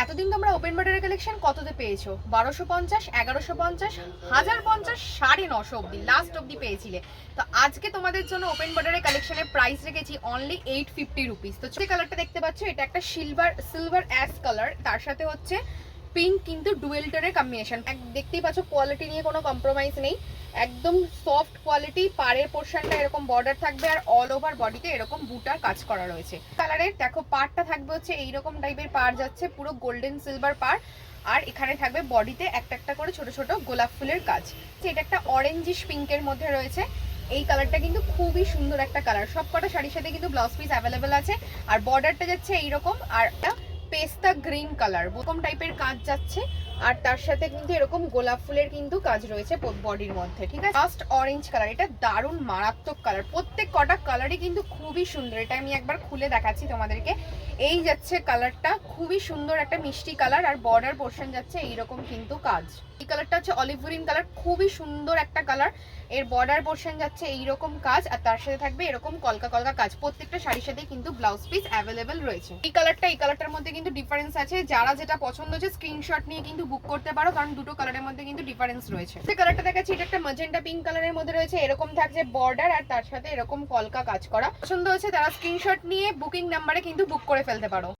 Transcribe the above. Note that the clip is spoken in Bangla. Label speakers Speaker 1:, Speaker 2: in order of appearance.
Speaker 1: এতদিন তোমরা ওপেন বর্ডারের কালেকশন কততে পেয়েছো? 1250, 1150, 1050, 950 অব্দি, লাস্ট অব্দি পেয়েছিলে। তো আজকে তোমাদের জন্য ওপেন বর্ডারের কালেকশনের প্রাইস রেখেছি অনলি 850 রুপিস। তো যে কালারটা দেখতে পাচ্ছ এটা একটা সিলভার অ্যাশ কালার, তার সাথে হচ্ছে পিঙ্ক কিন্তু ডুয়েল টোনের কম্বিনেশন। দেখতেই পাচ্ছ কোয়ালিটি নিয়ে কোনো কম্প্রোমাইজ নেই, একদম সফট কোয়ালিটি। পাড়ের পোর্শনটা এরকম বর্ডার থাকবে আর অল ওভার বডিতে এরকম বুটার কাজ করা রয়েছে। কালারের দেখো পাড়টা থাকবে হচ্ছে এইরকম টাইপের পাড় যাচ্ছে, পুরো গোল্ডেন সিলভার পাড়। আর এখানে থাকবে বডিতে একটা একটা করে ছোট ছোট গোলাপ ফুলের কাজ। এটা একটা অরেঞ্জিশ পিঙ্কের মধ্যে রয়েছে। এই কালারটা কিন্তু খুবই সুন্দর একটা কালার। সব কটা শাড়ির সাথে কিন্তু ব্লাউজ পিস অ্যাভেলেবেল আছে। আর বর্ডারটা যাচ্ছে এইরকম, আর পেস্তা গ্রিন কালার এরকম টাইপের কাজ যাচ্ছে। আর তার সাথে কিন্তু এরকম গোলাপ ফুলের কিন্তু কাজ রয়েছে বডির মধ্যে, ঠিক আছে। ফার্স্ট অরেঞ্জ কালার, এটা দারুণ মারাত্মক কালার। প্রত্যেক কটা কালারই কিন্তু খুবই সুন্দর। এটা আমি একবার খুলে দেখাচ্ছি তোমাদেরকে। এই যাচ্ছে কালারটা, খুবই সুন্দর একটা মিষ্টি কালার। আর বর্ডার পোর্শন যাচ্ছে এইরকম কিন্তু কাজ। এই কালারটা হচ্ছে অলিভ গ্রিন কালার, খুবই সুন্দর একটা কালার। এর বর্ডার পোর্শন যাচ্ছে এইরকম কাজ, আর তার সাথে থাকবে এরকম কলকা কলকা কাজ। প্রত্যেকটা শাড়ির সাথে কিন্তু ব্লাউজ পিস অ্যাভেলেবেল রয়েছে। এই কালারটার মধ্যে কিন্তু ডিফারেন্স আছে। যারা যেটা পছন্দ হচ্ছে স্ক্রিনশট নিয়ে কিন্তু বুক করতে পারো, কারণ দুটো কালারের মধ্যে কিন্তু ডিফারেন্স রয়েছে। যে কালারটা দেখাচ্ছি এটা একটা ম্যাজেন্টা পিঙ্ক কালারের মধ্যে রয়েছে। এরকম থাকছে বর্ডার আর তার সাথে এরকম কলকা কাজ করা। পছন্দ হচ্ছে তারা স্ক্রিনশট নিয়ে বুকিং নাম্বারে কিন্তু বুক করে ফেলতে পারো।